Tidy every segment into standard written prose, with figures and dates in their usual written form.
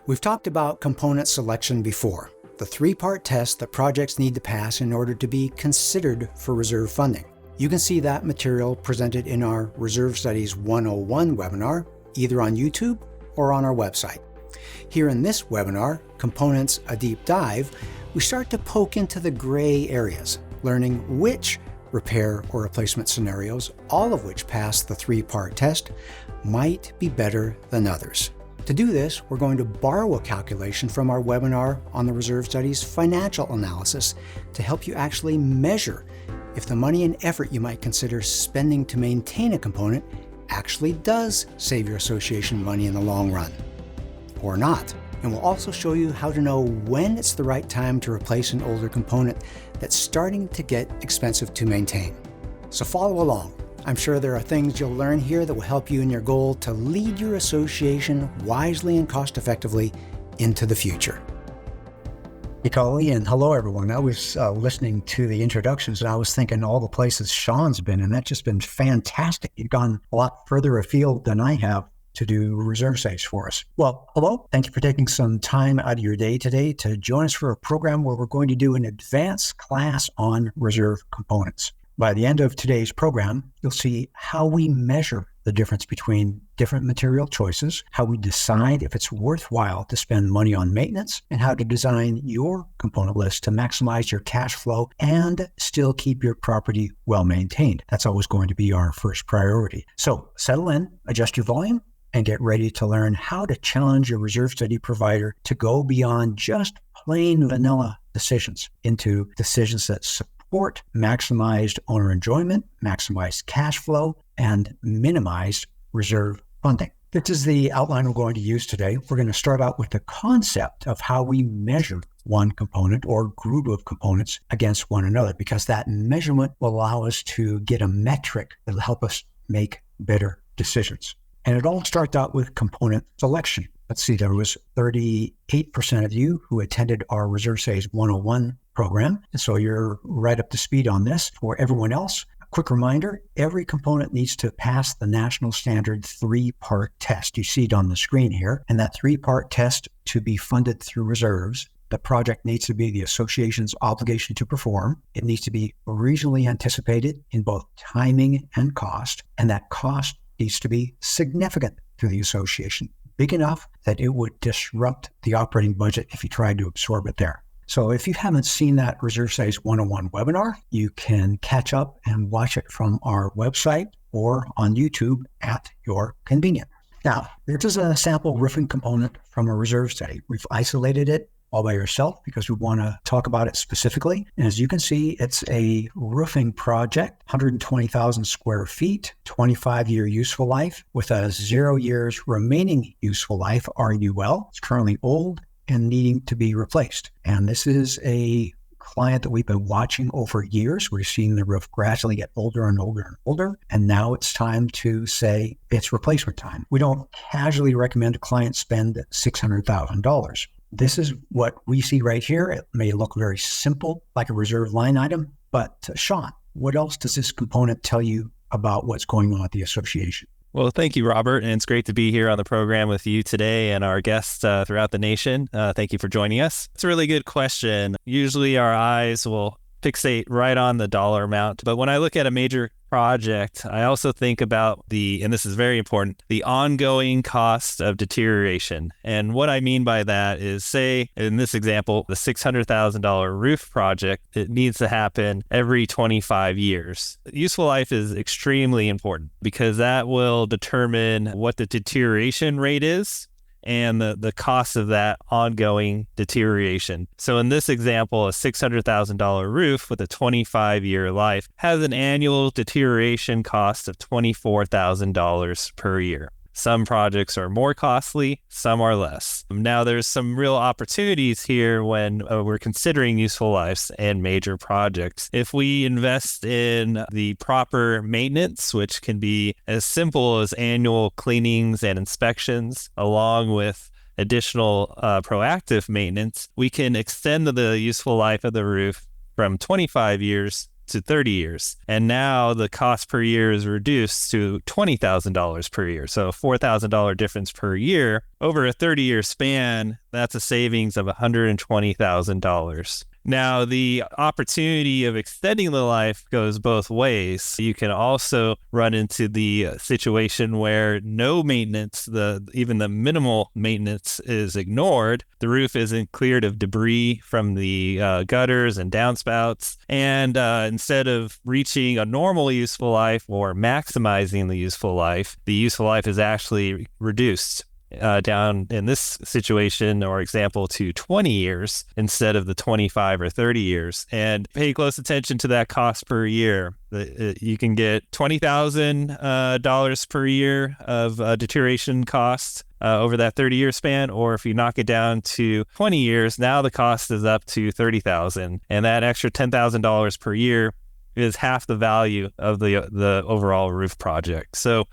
We've talked about component selection before, the three-part test that projects need to pass in order to be considered for reserve funding. You can see that material presented in our Reserve Studies 101 webinar, either on YouTube or on our website. Here in this webinar, Components: A Deep Dive, we start to poke into the gray areas, learning which repair or replacement scenarios, all of which pass the three-part test, might be better than others. To do this, we're going to borrow a calculation from our webinar on the Reserve Studies financial analysis to help you actually measure if the money and effort you might consider spending to maintain a component actually does save your association money in the long run, or not. And we'll also show you how to know when it's the right time to replace an older component that's starting to get expensive to maintain. So follow along. I'm sure there are things you'll learn here that will help you in your goal to lead your association wisely and cost-effectively into the future. Hey, Colleen, and hello, everyone. I was listening to the introductions, and I was thinking all the places Sean's been, and that's just been fantastic. You've gone a lot further afield than I have to do reserve studies for us. Well, hello. Thank you for taking some time out of your day today to join us for a program where we're going to do an advanced class on reserve components. By the end of today's program, you'll see how we measure the difference between different material choices, how we decide if it's worthwhile to spend money on maintenance, and how to design your component list to maximize your cash flow and still keep your property well maintained. That's always going to be our first priority. So settle in, adjust your volume, and get ready to learn how to challenge your reserve study provider to go beyond just plain vanilla decisions into decisions that support maximized owner enjoyment, maximized cash flow, and minimized reserve funding. This is the outline we're going to use today. We're going to start out with the concept of how we measure one component or group of components against one another, because that measurement will allow us to get a metric that will help us make better decisions. And it all starts out with component selection. Let's see, there was 38% of you who attended our Reserve Studies 101 program. And so you're right up to speed on this. For everyone else, a quick reminder, every component needs to pass the national standard three-part test. You see it on the screen here. And that three-part test to be funded through reserves, the project needs to be the association's obligation to perform. It needs to be regionally anticipated in both timing and cost. And that cost needs to be significant to the association, big enough that it would disrupt the operating budget if you tried to absorb it there. So if you haven't seen that Reserve Studies 101 webinar, you can catch up and watch it from our website or on YouTube at your convenience. Now, this is a sample roofing component from a reserve study. We've isolated it all by yourself because we want to talk about it specifically. And as you can see, it's a roofing project, 120,000 square feet, 25-year useful life with a 0 years remaining useful life, RUL. It's currently old and needing to be replaced. And this is a client that we've been watching over years. We've seen the roof gradually get older and older and older. And now it's time to say it's replacement time. We don't casually recommend a client spend $600,000. This is what we see right here. It may look very simple, like a reserve line item, but Sean, what else does this component tell you about what's going on at the association? Well, thank you, Robert, and it's great to be here on the program with you today and our guests throughout the nation. Thank you for joining us. It's a really good question. Usually our eyes will fixate right on the dollar amount, but when I look at a major project, I also think about and this is very important, the ongoing cost of deterioration. And what I mean by that is, say, in this example, the $600,000 roof project, it needs to happen every 25 years. Useful life is extremely important because that will determine what the deterioration rate is and the cost of that ongoing deterioration. So in this example, a $600,000 roof with a 25-year life has an annual deterioration cost of $24,000 per year. Some projects are more costly, some are less. Now, there's some real opportunities here when we're considering useful lives and major projects. If we invest in the proper maintenance, which can be as simple as annual cleanings and inspections, along with additional proactive maintenance, we can extend the useful life of the roof from 25 years to 30 years. And now the cost per year is reduced to $20,000 per year. So a $4,000 difference per year. Over a 30-year span, that's a savings of $120,000. Now, the opportunity of extending the life goes both ways. You can also run into the situation where no maintenance, even the minimal maintenance, is ignored. The roof isn't cleared of debris from the gutters and downspouts. And instead of reaching a normal useful life or maximizing the useful life is actually reduced. Down in this situation or example to 20 years instead of the 25 or 30 years. And pay close attention to that cost per year. You can get $20,000 per year of deterioration costs over that 30-year span, or if you knock it down to 20 years, now the cost is up to $30,000. And that extra $10,000 per year is half the value of the overall roof project. So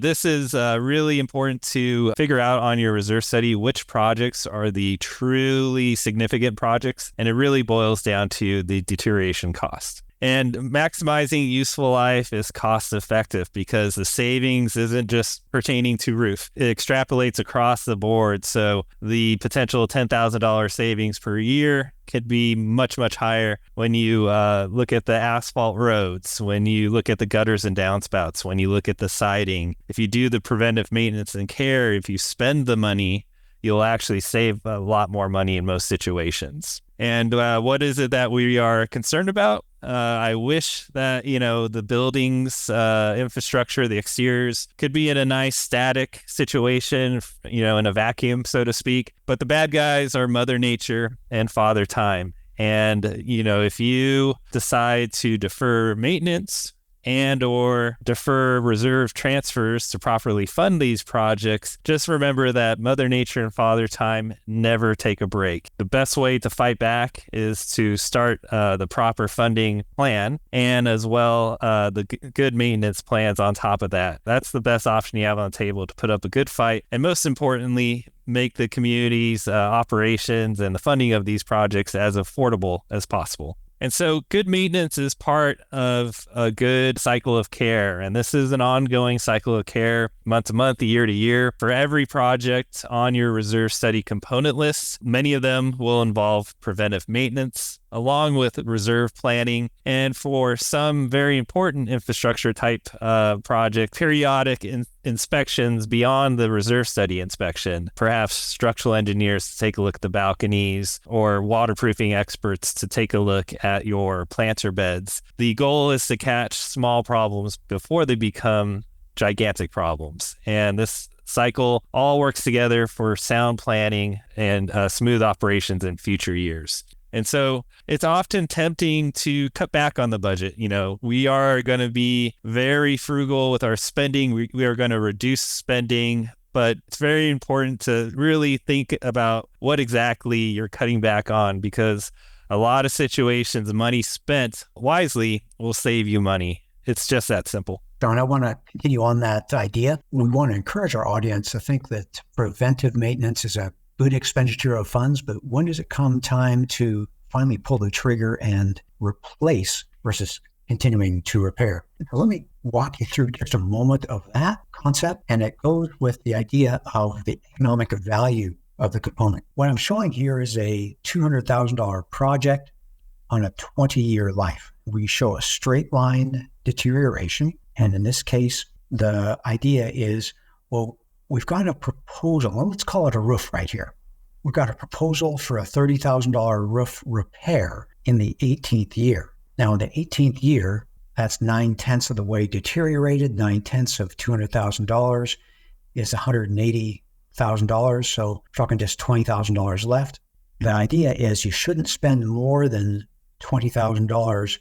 this is really important to figure out on your reserve study which projects are the truly significant projects, and it really boils down to the deterioration cost. And maximizing useful life is cost effective because the savings isn't just pertaining to roof. It extrapolates across the board. So the potential $10,000 savings per year could be much, much higher when you look at the asphalt roads, when you look at the gutters and downspouts, when you look at the siding. If you do the preventive maintenance and care, if you spend the money, you'll actually save a lot more money in most situations. And what is it that we are concerned about? I wish that, the buildings, infrastructure, the exteriors could be in a nice static situation, in a vacuum, so to speak. But the bad guys are Mother Nature and Father Time. And, if you decide to defer maintenance and or defer reserve transfers to properly fund these projects, just remember that Mother Nature and Father Time never take a break. The best way to fight back is to start the proper funding plan and as well the good maintenance plans on top of that. That's the best option you have on the table to put up a good fight. And most importantly, make the community's operations and the funding of these projects as affordable as possible. And so good maintenance is part of a good cycle of care. And this is an ongoing cycle of care, month to month, year to year. For every project on your reserve study component list, many of them will involve preventive maintenance, along with reserve planning. And for some very important infrastructure type project, periodic inspections beyond the reserve study inspection, perhaps structural engineers to take a look at the balconies or waterproofing experts to take a look at your planter beds. The goal is to catch small problems before they become gigantic problems. And this cycle all works together for sound planning and smooth operations in future years. And so it's often tempting to cut back on the budget. We are going to be very frugal with our spending. We are going to reduce spending, but it's very important to really think about what exactly you're cutting back on, because a lot of situations, money spent wisely will save you money. It's just that simple. Don, I want to continue on that idea. We want to encourage our audience to think that preventive maintenance is a good expenditure of funds, but when does it come time to finally pull the trigger and replace versus continuing to repair? Now, let me walk you through just a moment of that concept, and it goes with the idea of the economic value of the component. What I'm showing here is a $200,000 project on a 20-year life. We show a straight line deterioration, and in this case, the idea is, we've got a proposal. Well, let's call it a roof right here. We've got a proposal for a $30,000 roof repair in the 18th year. Now, in the 18th year, that's 9/10 of the way deteriorated. 9/10 of $200,000 is $180,000. So we're talking just $20,000 left. The idea is you shouldn't spend more than $20,000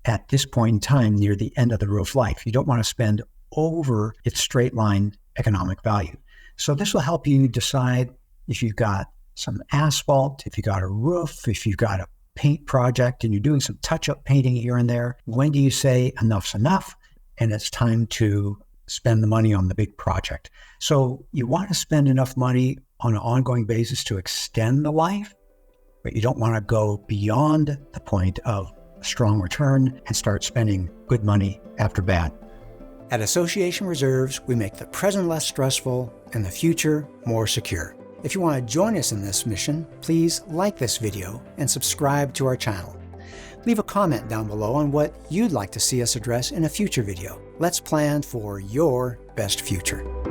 at this point in time near the end of the roof life. You don't want to spend over its straight line economic value. So this will help you decide if you've got some asphalt, if you've got a roof, if you've got a paint project and you're doing some touch-up painting here and there. When do you say enough's enough and it's time to spend the money on the big project? So you want to spend enough money on an ongoing basis to extend the life, but you don't want to go beyond the point of a strong return and start spending good money after bad. At Association Reserves, we make the present less stressful and the future more secure. If you want to join us in this mission, please like this video and subscribe to our channel. Leave a comment down below on what you'd like to see us address in a future video. Let's plan for your best future.